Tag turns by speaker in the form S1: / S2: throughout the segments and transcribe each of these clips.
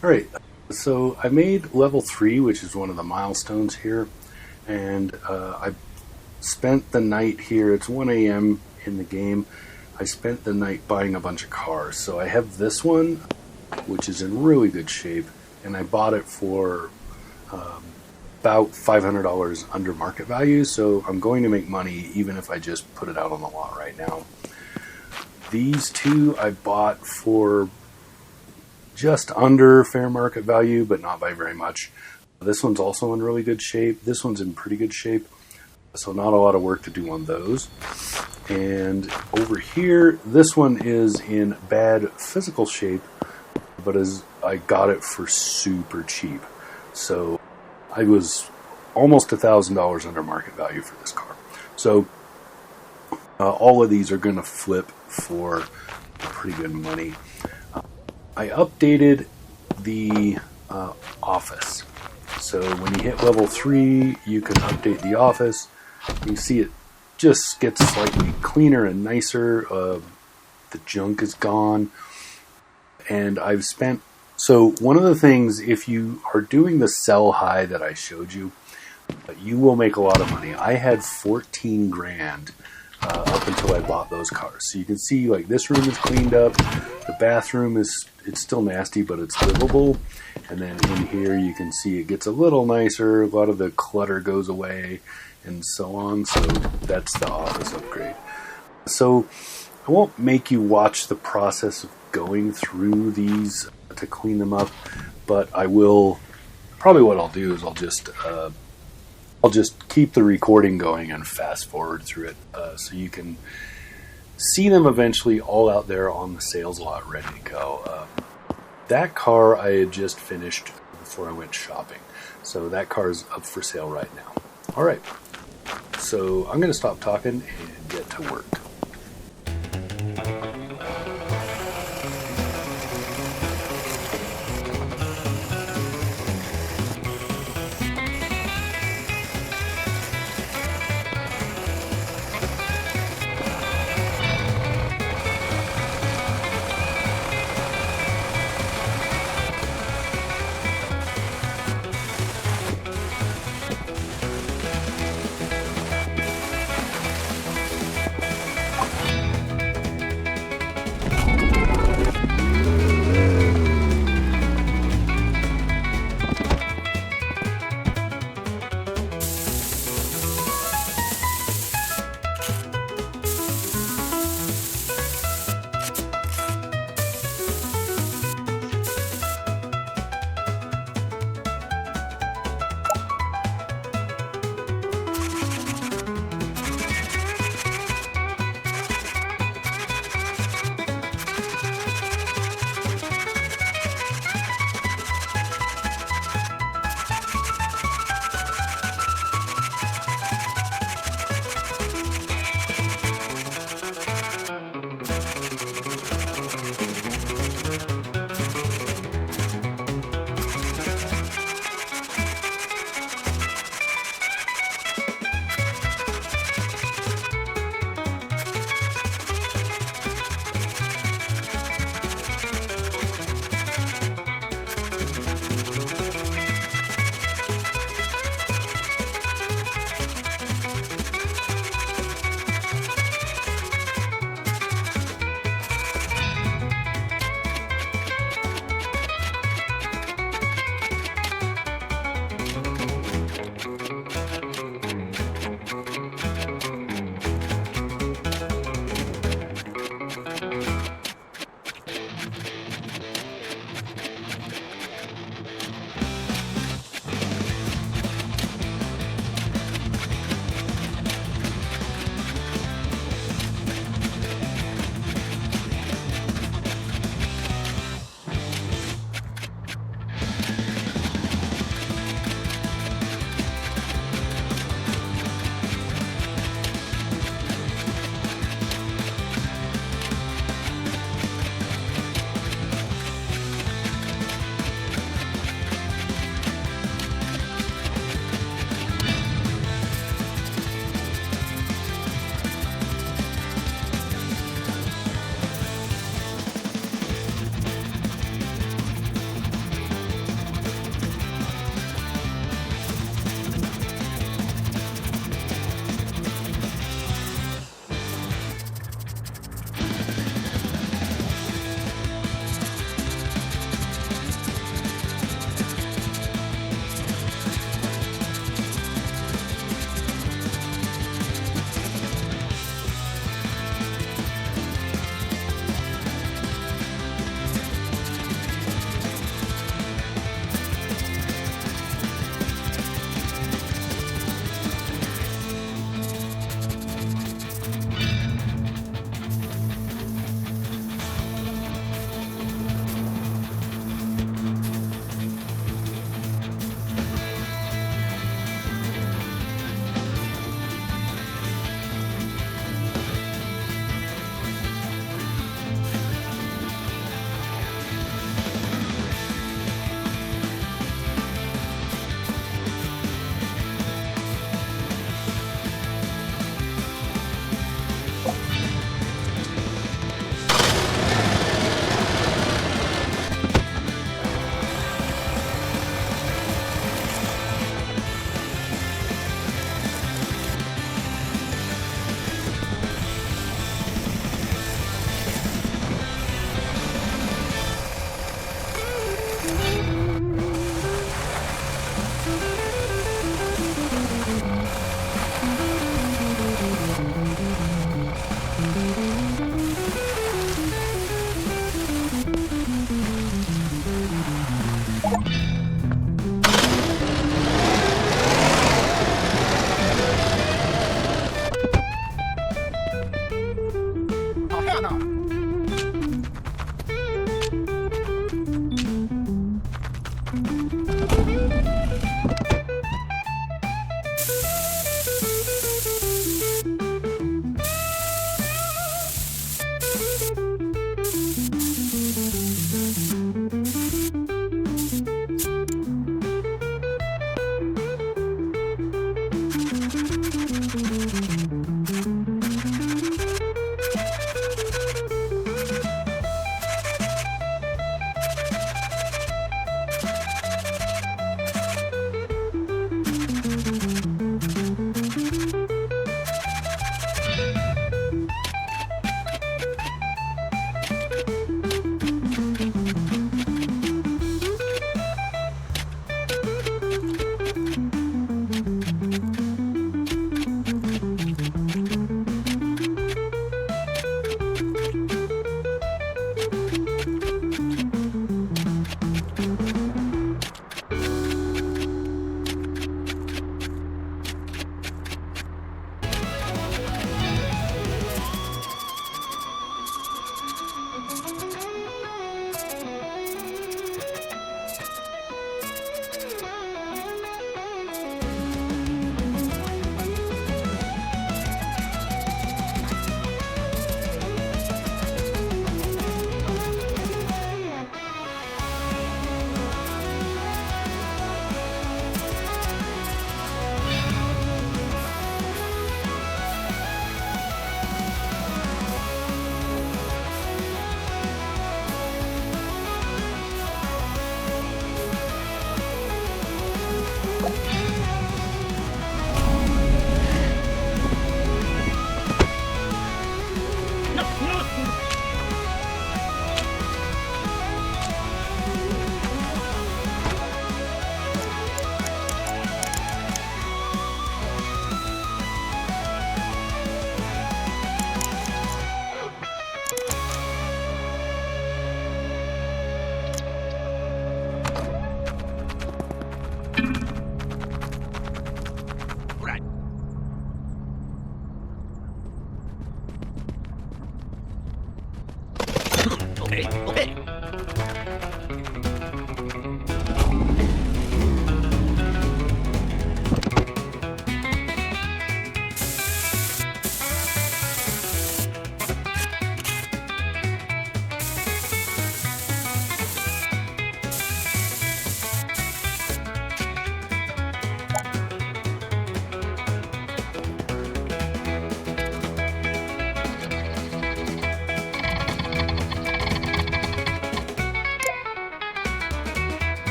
S1: Alright, so I made level 3, which is one of the milestones here, and I spent the night here. It's 1 a.m. in the game. I spent the night buying a bunch of cars. So I have this one, which is in really good shape, and I bought it for about $500 under market value, so I'm going to make money even if I just put it out on the lot right now. These two I bought for just under fair market value, but not by very much. This one's also in really good shape. This one's in pretty good shape, so not a lot of work to do on those. And over here, this one is in bad physical shape, but I got it for super cheap. So I was almost $1,000 under market value for this car. So all of these are going to flip for pretty good money. I updated the office. So when you hit level 3, you can update the office. You see it just gets slightly cleaner and nicer. The junk is gone. And I've spent... So one of the things, if you are doing the sell high that I showed you, you will make a lot of money. I had 14 grand up until I bought those cars. So you can see, like, this room is cleaned up. The bathroom it's still nasty, but it's livable. And then in here you can see it gets a little nicer. A lot of the clutter goes away and so on. So that's the office upgrade. So I won't make you watch the process of going through these to clean them up, but I will. Probably what I'll do is I'll just keep the recording going and fast forward through it, so you can see them eventually all out there on the sales lot ready to go. That car I had just finished before I went shopping, so that car is up for sale right now. All right, so I'm going to stop talking and get to work.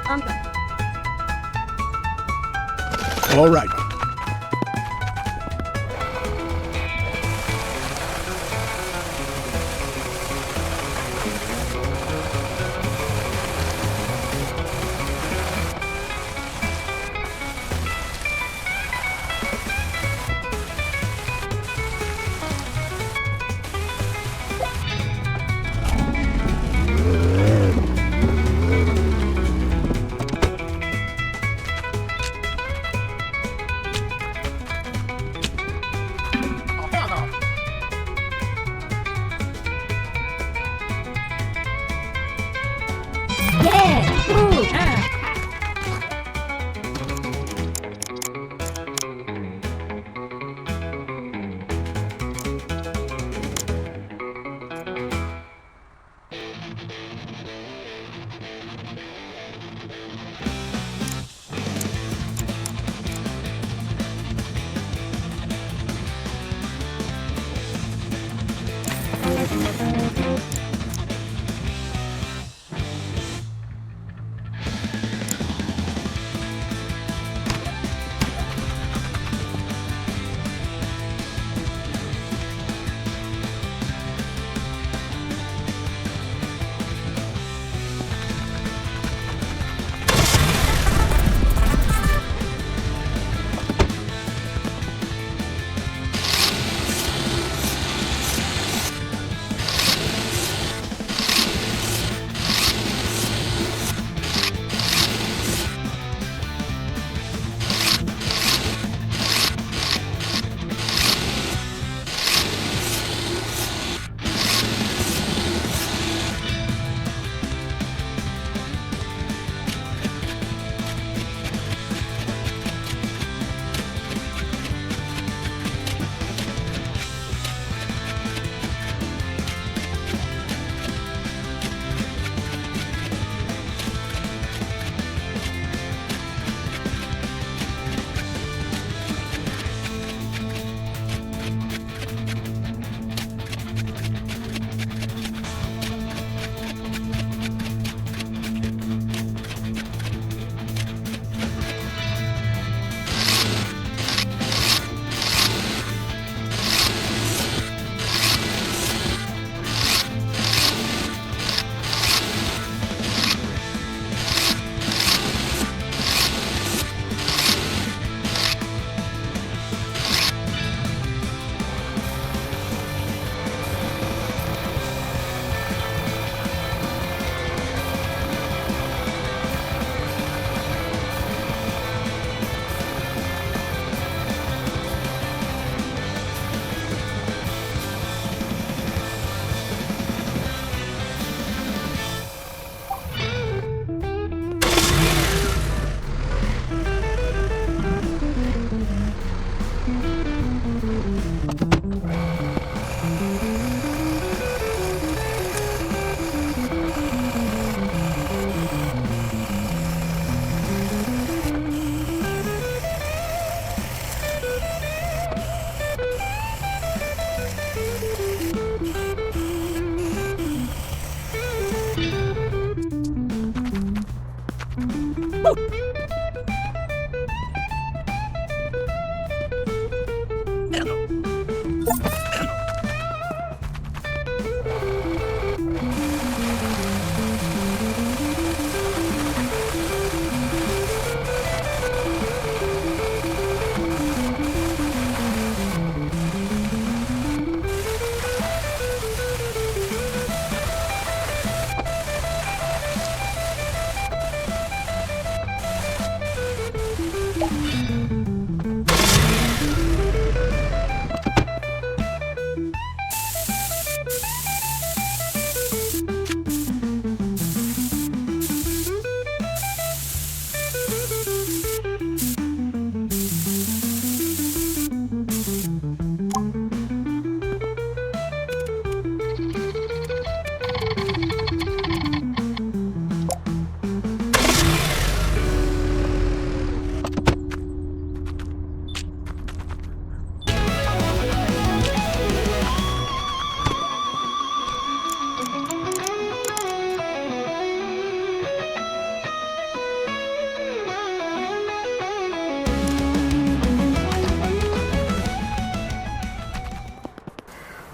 S2: All right.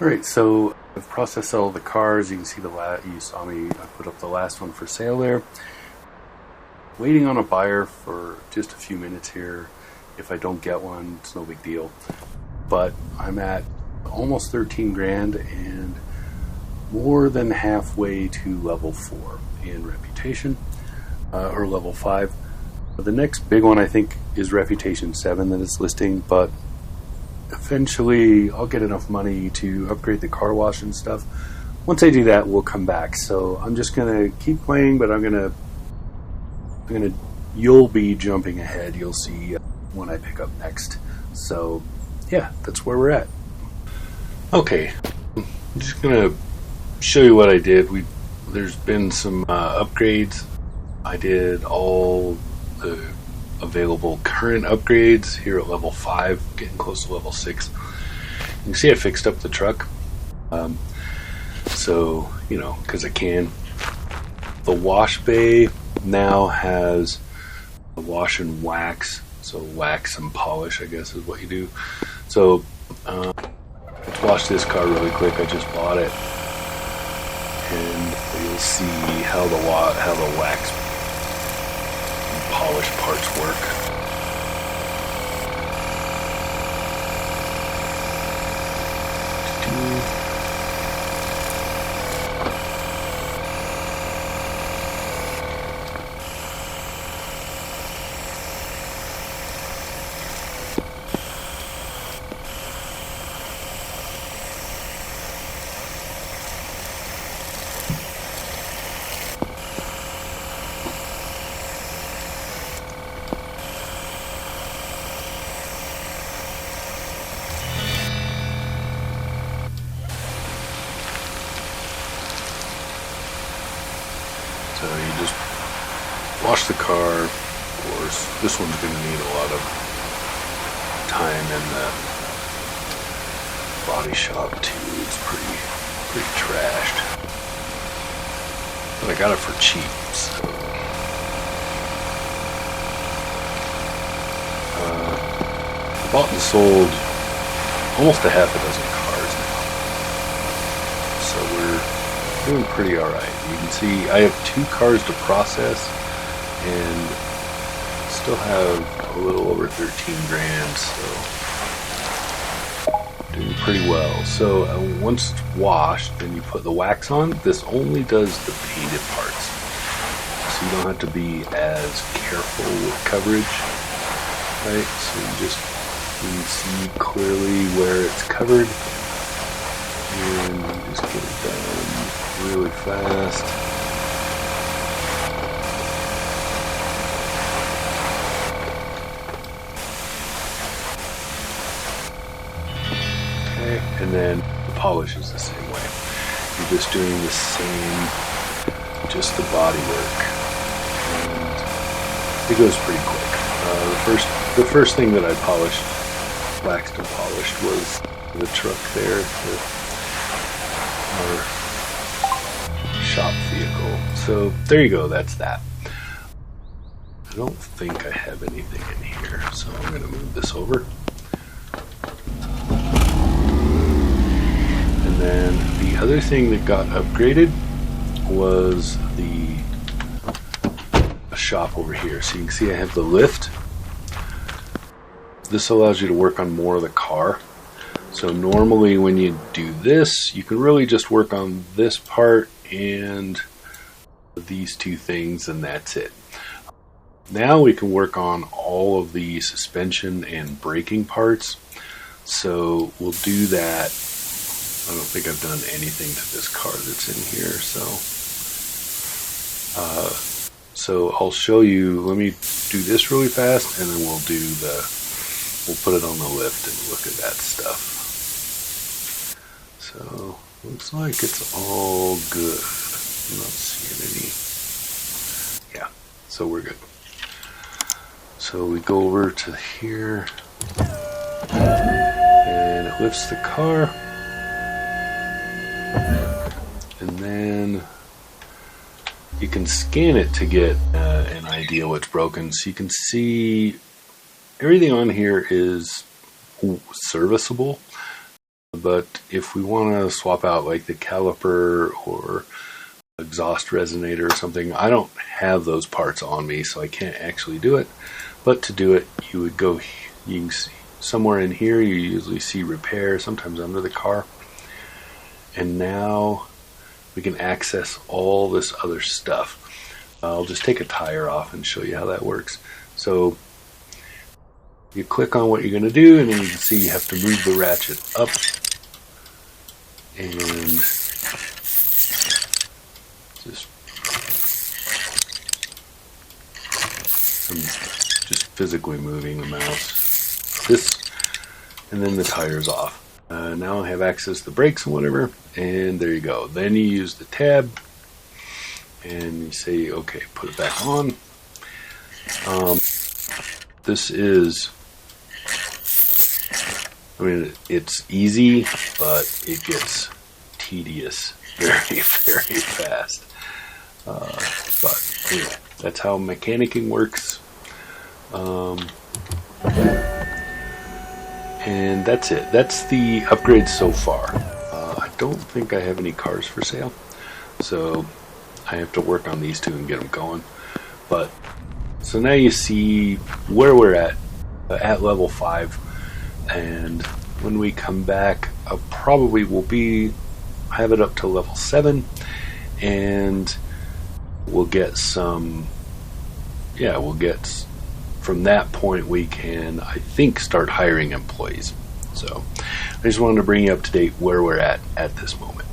S1: Alright, so I've processed all the cars. You can see you saw me, I put up the last one for sale there. Waiting on a buyer for just a few minutes here. If I don't get one, it's no big deal. But I'm at almost 13 grand and more than halfway to level 4 in reputation, or level 5. The next big one I think is reputation 7 that it's listing, but eventually I'll get enough money to upgrade the car wash and stuff. Once I do that, we'll come back. So I'm just gonna keep playing, but you'll be jumping ahead. You'll see when I pick up next. So yeah, that's where we're at. Okay, I'm just gonna show you what I did. There's been some upgrades. I did all the available current upgrades here at level 5, getting close to level 6. You can see I fixed up the truck. So, you know, because I can. The wash bay now has a wash and wax. So wax and polish, I guess, is what you do. So let's wash this car really quick. I just bought it, and you'll see how the wax and polish parts work. So you just wash the car. Of course, this one's going to need a lot of time in the body shop too. It's pretty trashed, but I got it for cheap. So I bought and sold almost a half a dozen cars now, so we're doing pretty alright. You can see I have 2 cars to process and still have a little over 13 grand, so doing pretty well. So once it's washed, then you put the wax on. This only does the painted parts, so you don't have to be as careful with coverage, right? So you can see clearly where it's covered, and you just get it done really fast. Okay, and then the polish is the same way. You're just doing the same, just the body work, and it goes pretty quick. The first thing that I polished, waxed and polished, was the truck there, our shop vehicle. So there you go, that's that. I don't think I have anything in here, so I'm going to move this over. And then the other thing that got upgraded was the shop over here. So you can see I have the lift. This allows you to work on more of the car. So normally when you do this, you can really just work on this part and these 2 things, and that's it. Now we can work on all of the suspension and braking parts. So we'll do that. I don't think I've done anything to this car that's in here, so I'll show you. Let me do this really fast, and then we'll put it on the lift and look at that stuff. So looks like it's all good. I'm not seeing any. Yeah, so we're good. So we go over to here, and it lifts the car, and then you can scan it to get an idea what's broken. So you can see everything on here is serviceable. But if we want to swap out like the caliper or exhaust resonator or something, I don't have those parts on me, so I can't actually do it. But to do it, you would go, you can see somewhere in here, you usually see repair, sometimes under the car. And now we can access all this other stuff. I'll just take a tire off and show you how that works. So you click on what you're going to do, and then you can see you have to move the ratchet up. And I'm just physically moving the mouse. And then the tire's off. Now I have access to the brakes and whatever, and there you go. Then you use the tab, and you say, okay, put it back on. This is, I mean, it's easy, but it gets tedious very, very fast. But anyway, that's how mechanicking works. And that's it. That's the upgrade so far. I don't think I have any cars for sale, so I have to work on these two and get them going. But so now you see where we're at level 5, and when we come back, I probably will have it up to level 7, and we'll get some. Yeah, we'll get. From that point, we can, I think, start hiring employees. So I just wanted to bring you up to date where we're at this moment.